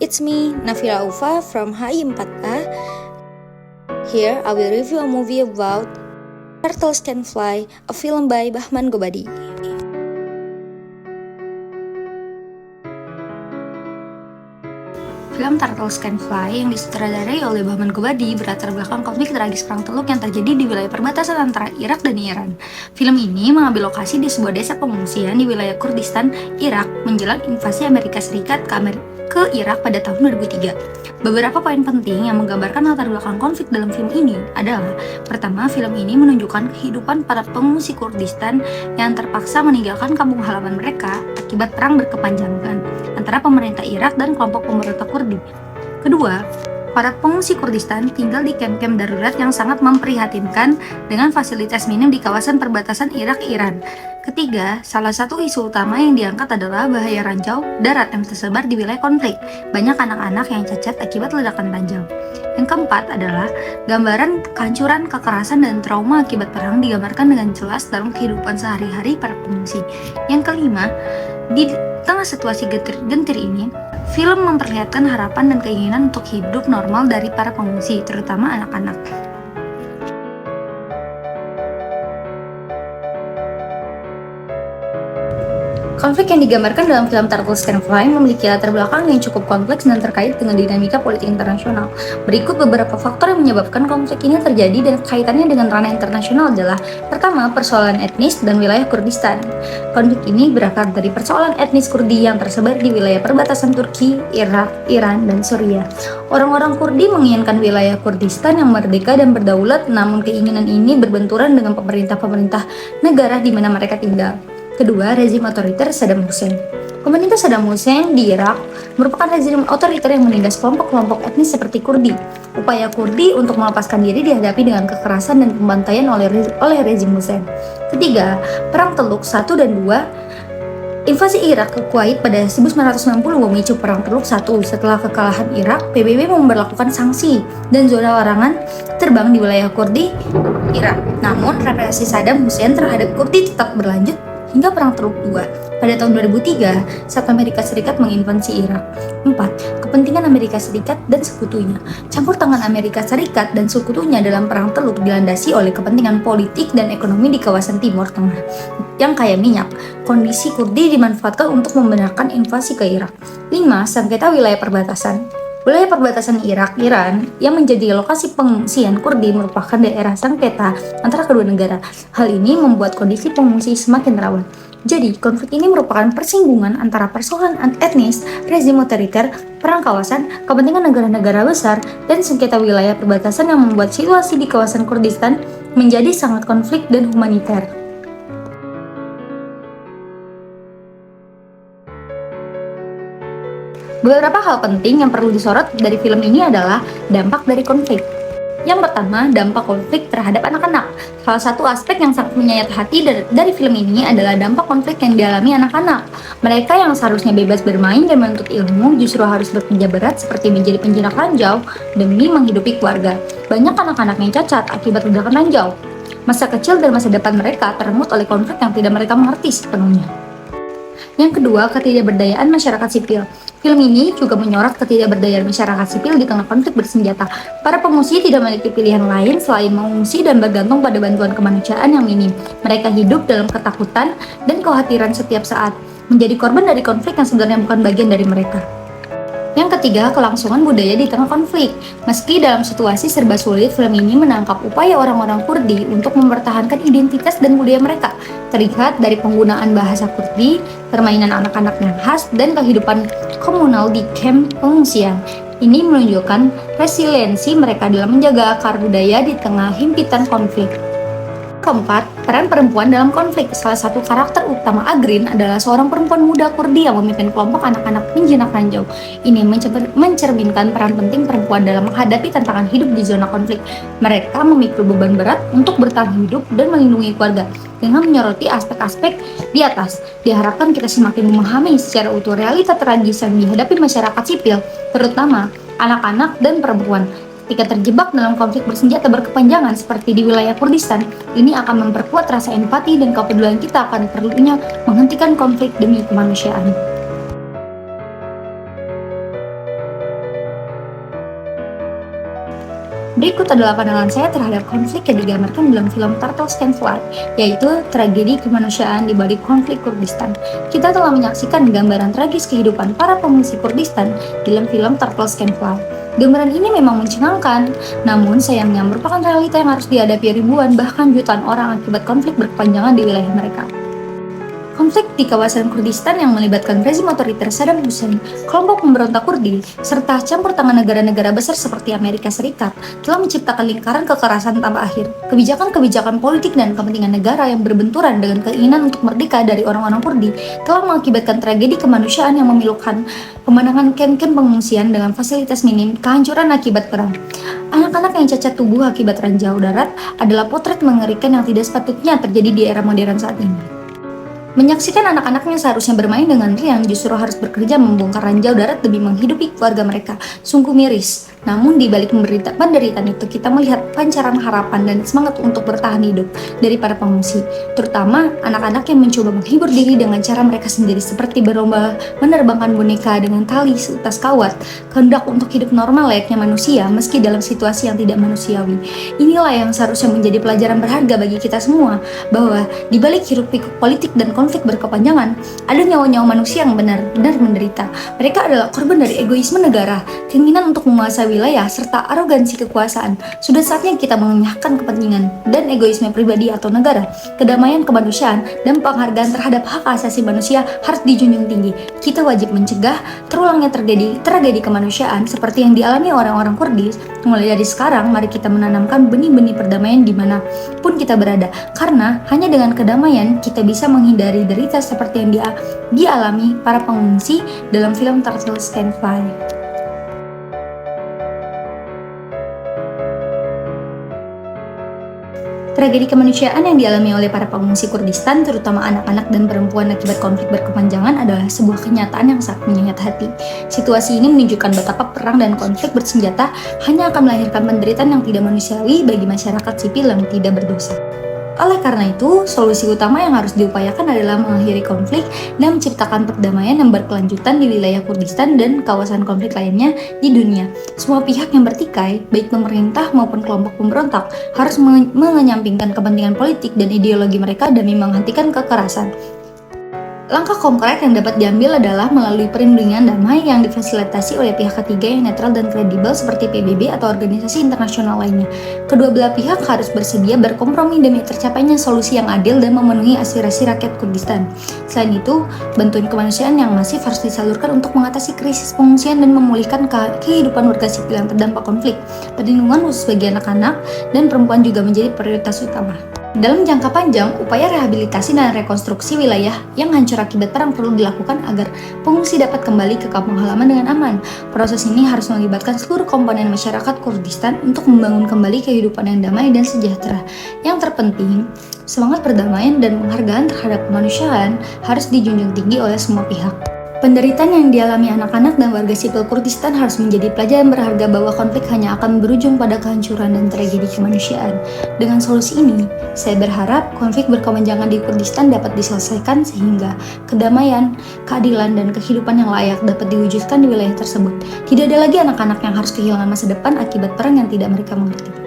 It's me, Nafira Ufa from HI4A. Here, I will review a movie about Turtles Can Fly, a film by Bahman Gobadi. Film Turtles Can Fly yang disutradarai oleh Bahman Gobadi berlatar belakang konflik tragis perang teluk yang terjadi di wilayah perbatasan antara Irak dan Iran. Film ini mengambil lokasi di sebuah desa pengungsian di wilayah Kurdistan, Irak menjelang invasi Amerika Serikat ke Irak pada tahun 2003. Beberapa poin penting yang menggambarkan latar belakang konflik dalam film ini adalah: pertama, film ini menunjukkan kehidupan para pengungsi Kurdistan yang terpaksa meninggalkan kampung halaman mereka akibat perang berkepanjangan antara pemerintah Irak dan kelompok pemberontak Kurdi. Kedua, para pengungsi Kurdistan tinggal di kamp-kamp darurat yang sangat memprihatinkan dengan fasilitas minim di kawasan perbatasan Irak-Iran. Ketiga, salah satu isu utama yang diangkat adalah bahaya ranjau darat yang tersebar di wilayah konflik. Banyak anak-anak yang cacat akibat ledakan ranjau. Yang keempat adalah gambaran kehancuran, kekerasan, dan trauma akibat perang digambarkan dengan jelas dalam kehidupan sehari-hari para pengungsi. Yang kelima, di tengah situasi gentir ini, film memperlihatkan harapan dan keinginan untuk hidup normal dari para pengungsi, terutama anak-anak. Konflik yang digambarkan dalam film Turtles Can Fly memiliki latar belakang yang cukup kompleks dan terkait dengan dinamika politik internasional. Berikut beberapa faktor yang menyebabkan konflik ini terjadi dan kaitannya dengan ranah internasional adalah: pertama, persoalan etnis dan wilayah Kurdistan. Konflik ini berakar dari persoalan etnis Kurdi yang tersebar di wilayah perbatasan Turki, Irak, Iran, dan Suriah. Orang-orang Kurdi menginginkan wilayah Kurdistan yang merdeka dan berdaulat, namun keinginan ini berbenturan dengan pemerintah-pemerintah negara di mana mereka tinggal. Kedua, rezim otoriter Saddam Hussein. Pemerintah Saddam Hussein di Irak merupakan rezim otoriter yang menindas kelompok-kelompok etnis seperti Kurdi. Upaya Kurdi untuk melepaskan diri dihadapi dengan kekerasan dan pembantaian oleh rezim Hussein. Ketiga, Perang Teluk 1 dan 2. Invasi Irak ke Kuwait pada 1960 memicu Perang Teluk 1. Setelah kekalahan Irak, PBB memberlakukan sanksi dan zona larangan terbang di wilayah Kurdi Irak. Namun, represi Saddam Hussein terhadap Kurdi tetap berlanjut hingga Perang Teluk II pada tahun 2003 saat Amerika Serikat menginvasi Irak. 4. Kepentingan Amerika Serikat dan sekutunya. Campur tangan Amerika Serikat dan sekutunya dalam Perang Teluk dilandasi oleh kepentingan politik dan ekonomi di kawasan Timur Tengah yang kaya minyak. Kondisi Kurdi dimanfaatkan untuk membenarkan invasi ke Irak. 5. Sengketa wilayah perbatasan. Wilayah perbatasan Irak-Iran yang menjadi lokasi pengungsian Kurdi merupakan daerah sengketa antara kedua negara. Hal ini membuat kondisi pengungsi semakin rawan. Jadi, konflik ini merupakan persinggungan antara persoalan etnis, rezim otoriter, perang kawasan, kepentingan negara-negara besar, dan sengketa wilayah perbatasan yang membuat situasi di kawasan Kurdistan menjadi sangat konflik dan humaniter. Beberapa hal penting yang perlu disorot dari film ini adalah dampak dari konflik. Yang pertama, dampak konflik terhadap anak-anak. Salah satu aspek yang sangat menyayat hati dari film ini adalah dampak konflik yang dialami anak-anak. Mereka yang seharusnya bebas bermain dan menuntut ilmu justru harus bekerja berat seperti menjadi penjinak ranjau demi menghidupi keluarga. Banyak anak-anak yang cacat akibat ledakan ranjau. Masa kecil dan masa depan mereka terenggut oleh konflik yang tidak mereka mengerti sepenuhnya. Yang kedua, ketidakberdayaan masyarakat sipil. Film ini juga menyorot ketidakberdayaan masyarakat sipil di tengah konflik bersenjata. Para pengungsi tidak memiliki pilihan lain selain mengungsi dan bergantung pada bantuan kemanusiaan yang minim. Mereka hidup dalam ketakutan dan kekhawatiran setiap saat, menjadi korban dari konflik yang sebenarnya bukan bagian dari mereka. Yang ketiga, kelangsungan budaya di tengah konflik. Meski dalam situasi serba sulit, film ini menangkap upaya orang-orang Kurdi untuk mempertahankan identitas dan budaya mereka. Terlihat dari penggunaan bahasa Kurdi, permainan anak-anak yang khas, dan kehidupan komunal di kamp pengungsian. Ini menunjukkan resiliensi mereka dalam menjaga akar budaya di tengah himpitan konflik. Keempat, peran perempuan dalam konflik. Salah satu karakter utama Agrin adalah seorang perempuan muda Kurdi yang memimpin kelompok anak-anak penjinak ranjau. Ini mencerminkan peran penting perempuan dalam menghadapi tantangan hidup di zona konflik. Mereka memikul beban berat untuk bertahan hidup dan melindungi keluarga. Dengan menyoroti aspek-aspek di atas, diharapkan kita semakin memahami secara utuh realita tragis yang dihadapi masyarakat sipil, terutama anak-anak dan perempuan. Ketika terjebak dalam konflik bersenjata berkepanjangan seperti di wilayah Kurdistan, ini akan memperkuat rasa empati dan kepedulian kita akan perlunya menghentikan konflik demi kemanusiaan. Berikut adalah pandangan saya terhadap konflik yang digambarkan dalam film Turtles Can Fly, yaitu tragedi kemanusiaan di balik konflik Kurdistan. Kita telah menyaksikan gambaran tragis kehidupan para pengungsi Kurdistan dalam film Turtles Can Fly. Gambaran ini memang mencengangkan, namun sayangnya merupakan realita yang harus dihadapi ribuan bahkan jutaan orang akibat konflik berkepanjangan di wilayah mereka. Konflik di kawasan Kurdistan yang melibatkan rezim otoriter Saddam Hussein, kelompok pemberontak Kurdi, serta campur tangan negara-negara besar seperti Amerika Serikat telah menciptakan lingkaran kekerasan tanpa akhir. Kebijakan-kebijakan politik dan kepentingan negara yang berbenturan dengan keinginan untuk merdeka dari orang-orang Kurdi telah mengakibatkan tragedi kemanusiaan yang memilukan, pemandangan kamp-kamp pengungsian dengan fasilitas minim, kehancuran akibat perang. Anak-anak yang cacat tubuh akibat ranjau darat adalah potret mengerikan yang tidak sepatutnya terjadi di era modern saat ini. Menyaksikan anak-anaknya seharusnya bermain dengan riang justru harus bekerja membongkar ranjau darat demi menghidupi keluarga mereka. Sungguh miris. Namun di balik penderitaan itu kita melihat pancaran harapan dan semangat untuk bertahan hidup dari para pengungsi, terutama anak-anak yang mencoba menghibur diri dengan cara mereka sendiri seperti berlomba menerbangkan boneka dengan tali seutas kawat, kehendak untuk hidup normal layaknya manusia meski dalam situasi yang tidak manusiawi. Inilah yang seharusnya menjadi pelajaran berharga bagi kita semua, bahwa di balik hiruk-pikuk politik dan konflik berkepanjangan, ada nyawa-nyawa manusia yang benar-benar menderita. Mereka adalah korban dari egoisme negara, keinginan untuk menguasai wilayah, serta arogansi kekuasaan. Sudah saatnya kita mengenyahkan kepentingan dan egoisme pribadi atau negara. Kedamaian kemanusiaan dan penghargaan terhadap hak asasi manusia harus dijunjung tinggi. Kita wajib mencegah terulangnya tragedi kemanusiaan seperti yang dialami orang-orang Kurdi. Mulai dari sekarang, mari kita menanamkan benih-benih perdamaian dimanapun kita berada. Karena hanya dengan kedamaian kita bisa menghindari derita seperti yang dialami para pengungsi dalam film Turtles Can Fly. Tragedi kemanusiaan yang dialami oleh para pengungsi Kurdistan, terutama anak-anak dan perempuan akibat konflik berkepanjangan adalah sebuah kenyataan yang sangat menyayat hati. Situasi ini menunjukkan betapa perang dan konflik bersenjata hanya akan melahirkan penderitaan yang tidak manusiawi bagi masyarakat sipil yang tidak berdosa. Oleh karena itu, solusi utama yang harus diupayakan adalah mengakhiri konflik dan menciptakan perdamaian yang berkelanjutan di wilayah Kurdistan dan kawasan konflik lainnya di dunia. Semua pihak yang bertikai, baik pemerintah maupun kelompok pemberontak, harus mengenyampingkan kepentingan politik dan ideologi mereka demi menghentikan kekerasan. Langkah konkret yang dapat diambil adalah melalui perlindungan damai yang difasilitasi oleh pihak ketiga yang netral dan kredibel seperti PBB atau organisasi internasional lainnya. Kedua belah pihak harus bersedia berkompromi demi tercapainya solusi yang adil dan memenuhi aspirasi rakyat Kurdistan. Selain itu, bantuan kemanusiaan yang masif harus disalurkan untuk mengatasi krisis pengungsian dan memulihkan kehidupan warga sipil yang terdampak konflik. Perlindungan khusus bagi anak-anak dan perempuan juga menjadi prioritas utama. Dalam jangka panjang, upaya rehabilitasi dan rekonstruksi wilayah yang hancur akibat perang perlu dilakukan agar pengungsi dapat kembali ke kampung halaman dengan aman. Proses ini harus melibatkan seluruh komponen masyarakat Kurdistan untuk membangun kembali kehidupan yang damai dan sejahtera. Yang terpenting, semangat perdamaian dan penghargaan terhadap kemanusiaan harus dijunjung tinggi oleh semua pihak. Penderitaan yang dialami anak-anak dan warga sipil Kurdistan harus menjadi pelajaran berharga bahwa konflik hanya akan berujung pada kehancuran dan tragedi kemanusiaan. Dengan solusi ini, saya berharap konflik berkepanjangan di Kurdistan dapat diselesaikan sehingga kedamaian, keadilan, dan kehidupan yang layak dapat diwujudkan di wilayah tersebut. Tidak ada lagi anak-anak yang harus kehilangan masa depan akibat perang yang tidak mereka mengerti.